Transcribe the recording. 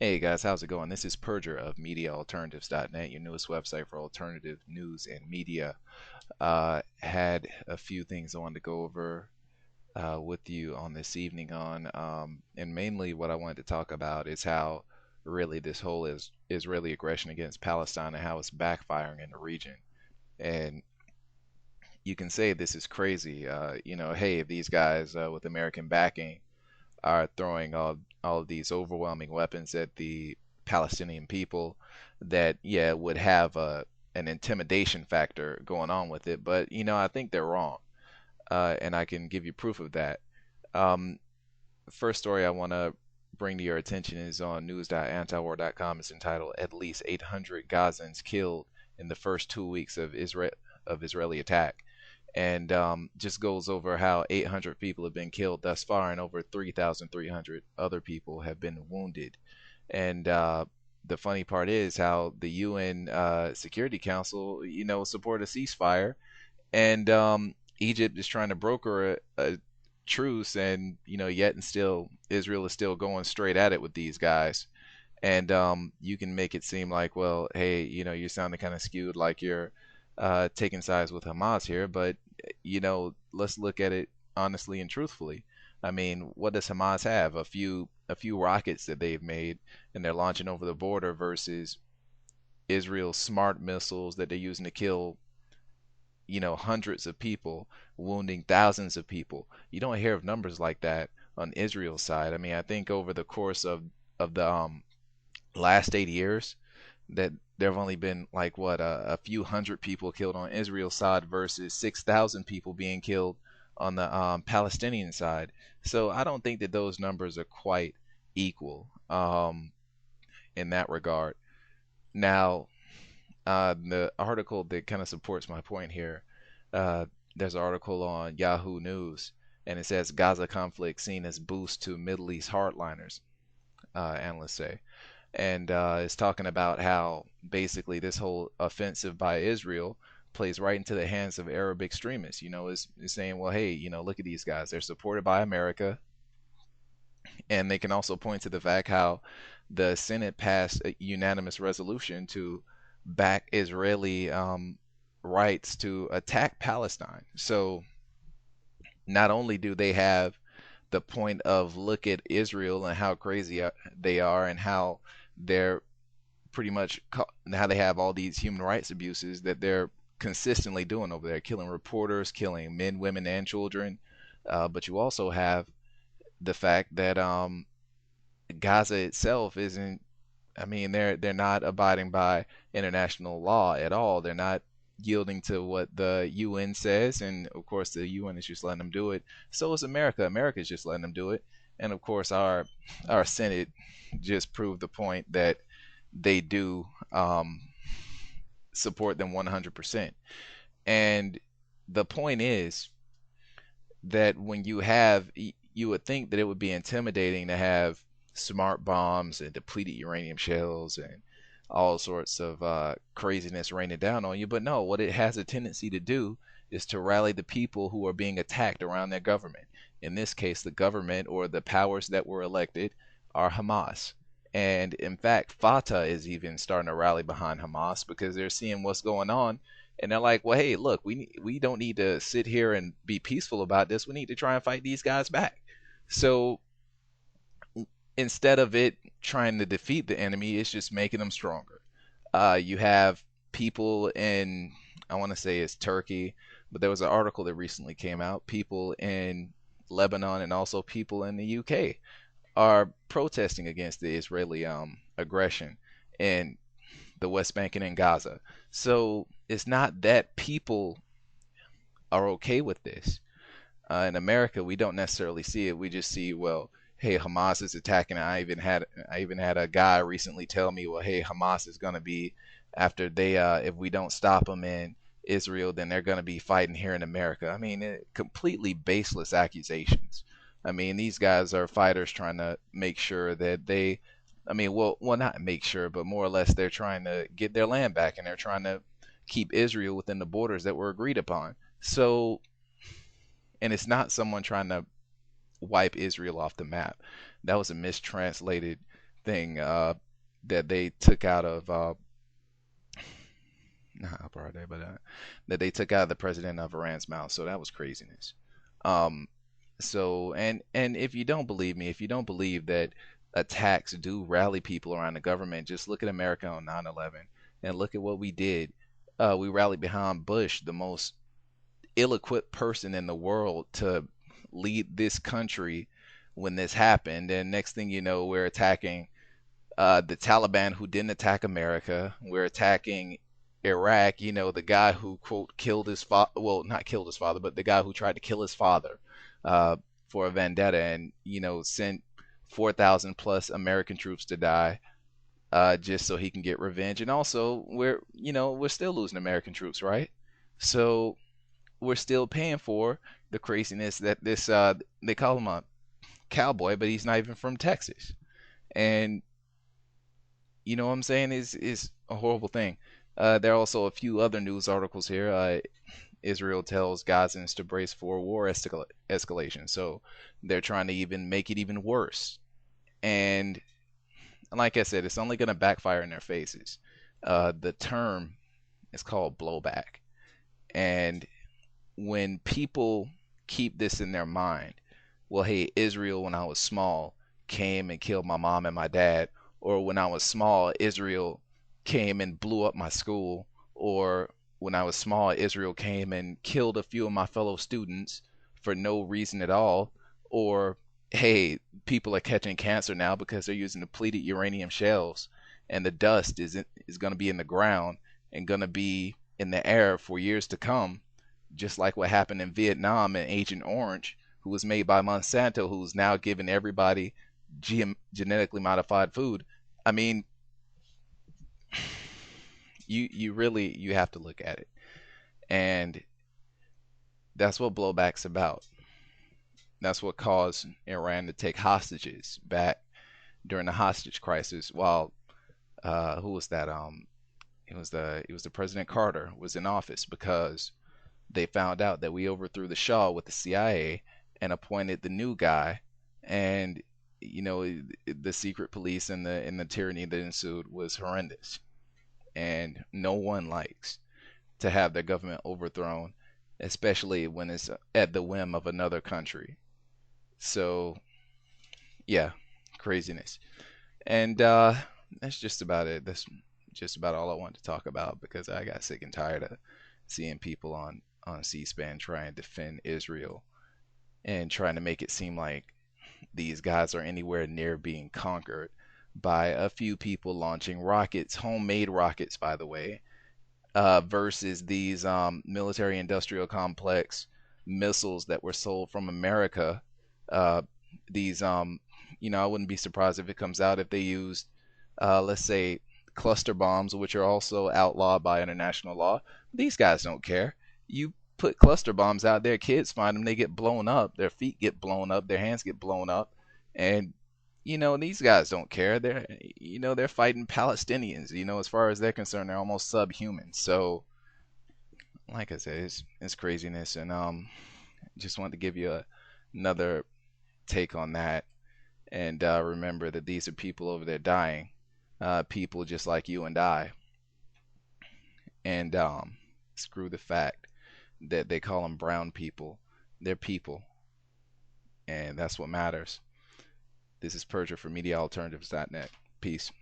Hey guys, how's it going? This is Purger of MediaAlternatives.net, your newest website for alternative news and media. Had a few things I wanted to go over with you on this evening and mainly what I wanted to talk about is how really this whole is Israeli aggression against Palestine and how it's backfiring in the region. And you can say this is crazy. Hey, if these guys with American backing are throwing all of these overwhelming weapons at the Palestinian people that yeah would have an intimidation factor going on with it, but I think they're wrong, and I can give you proof of that. Um, First story I want to bring to your attention is on news.antiwar.com. It's entitled "At least 800 Gazans Killed in the First 2 Weeks of Israeli Attack." And just goes over how 800 people have been killed thus far and over 3,300 other people have been wounded. And the funny part is how the UN Security Council, support a ceasefire, and Egypt is trying to broker a truce, and yet and still Israel is still going straight at it with these guys. And you can make it seem like, well, hey, you're sounding kind of skewed, like you're taking sides with Hamas here, but let's look at it honestly and truthfully. I mean, what does Hamas have? A few rockets that they've made, and they're launching over the border versus Israel's smart missiles that they're using to kill, hundreds of people, wounding thousands of people. You don't hear of numbers like that on Israel's side. I mean, I think over the course of the last 8 years, that there have only been like what a few hundred people killed on Israel's side versus 6,000 people being killed on the Palestinian side. So I don't think that those numbers are quite equal in that regard. Now, the article that kind of supports my point here, uh, there's an article on Yahoo News, and it says Gaza conflict seen as boost to Middle East hardliners, analysts say. And is talking about how basically this whole offensive by Israel plays right into the hands of Arab extremists. Is saying, well, hey, look at these guys. They're supported by America, and they can also point to the fact how the Senate passed a unanimous resolution to back Israeli rights to attack Palestine. So not only do they have the point of look at Israel and how crazy they are and how they're pretty much how they have all these human rights abuses that they're consistently doing over there, killing reporters, killing men, women, and children. But you also have the fact that Gaza itself isn't. I mean, they're not abiding by international law at all. They're not yielding to what the UN says, and of course the UN is just letting them do it. So is America. America is just letting them do it, and of course our Senate just proved the point that they do support them 100%. And the point is that when you would think that it would be intimidating to have smart bombs and depleted uranium shells and all sorts of craziness raining down on you. But no, what it has a tendency to do is to rally the people who are being attacked around their government. In this case, the government or the powers that were elected are Hamas. And in fact, Fatah is even starting to rally behind Hamas because they're seeing what's going on. And they're like, well, hey, look, we don't need to sit here and be peaceful about this. We need to try and fight these guys back. So instead of it trying to defeat the enemy, it's just making them stronger. You have people in, I want to say it's Turkey, but there was an article that recently came out. People in Lebanon and also people in the UK are protesting against the Israeli aggression in the West Bank and in Gaza. So it's not that people are okay with this. In America, we don't necessarily see it. We just see, well, hey, Hamas is attacking. I even had a guy recently tell me, well, hey, Hamas is going to be after they if we don't stop them in Israel, then they're going to be fighting here in America. I mean, completely baseless accusations. I mean, these guys are fighters trying to make sure that they, I mean, well, not make sure, but more or less they're trying to get their land back and they're trying to keep Israel within the borders that were agreed upon. So, and it's not someone trying to wipe Israel off the map. That was a mistranslated thing that they took out of not apartheid, but that they took out of the president of Iran's mouth. So that was craziness. Um, so and if you don't believe me, if you don't believe that attacks do rally people around the government, just look at America on 9/11 and look at what we did. We rallied behind Bush, the most ill-equipped person in the world to lead this country when this happened. And next thing you know, we're attacking the Taliban, who didn't attack America. We're attacking Iraq. The guy who quote killed his father. Well, not killed his father, but the guy who tried to kill his father uh, for a vendetta, and sent 4,000 plus American troops to die just so he can get revenge. And also, we're still losing American troops, right? So we're still paying for the craziness that this they call him a cowboy, but he's not even from Texas. And what I'm saying is a horrible thing. There are also a few other news articles here. Israel tells Gazans to brace for war escalation, so they're trying to even make it even worse. And like I said, it's only going to backfire in their faces. The term is called blowback, and when people keep this in their mind, well, hey, Israel, when I was small, came and killed my mom and my dad, or when I was small, Israel came and blew up my school, or when I was small, Israel came and killed a few of my fellow students for no reason at all, or hey, people are catching cancer now because they're using depleted uranium shells, and the dust is going to be in the ground and going to be in the air for years to come, just like what happened in Vietnam and Agent Orange, who was made by Monsanto, who's now giving everybody genetically modified food. I mean, you really you have to look at it, and that's what blowback's about. That's what caused Iran to take hostages back during the hostage crisis. While who was that? It was the President Carter was in office, because they found out that we overthrew the Shah with the CIA and appointed the new guy, and the secret police and the tyranny that ensued was horrendous, and no one likes to have their government overthrown, especially when it's at the whim of another country. So yeah, craziness, and that's just about it. That's just about all I wanted to talk about, because I got sick and tired of seeing people on C-SPAN trying to defend Israel and trying to make it seem like these guys are anywhere near being conquered by a few people launching rockets, homemade rockets, by the way, versus these military industrial complex missiles that were sold from America. Uh, these, I wouldn't be surprised if it comes out if they used, let's say, cluster bombs, which are also outlawed by international law. These guys don't care. You put cluster bombs out there, kids find them, they get blown up, their feet get blown up, their hands get blown up, and these guys don't care. They're fighting Palestinians. As far as they're concerned, they're almost subhuman. So, like I said, it's craziness, and just wanted to give you another take on that, and remember that these are people over there dying, people just like you and I, and screw the fact that they call them brown people. They're people, and that's what matters. This is Purger for MediaAlternatives.net. Peace.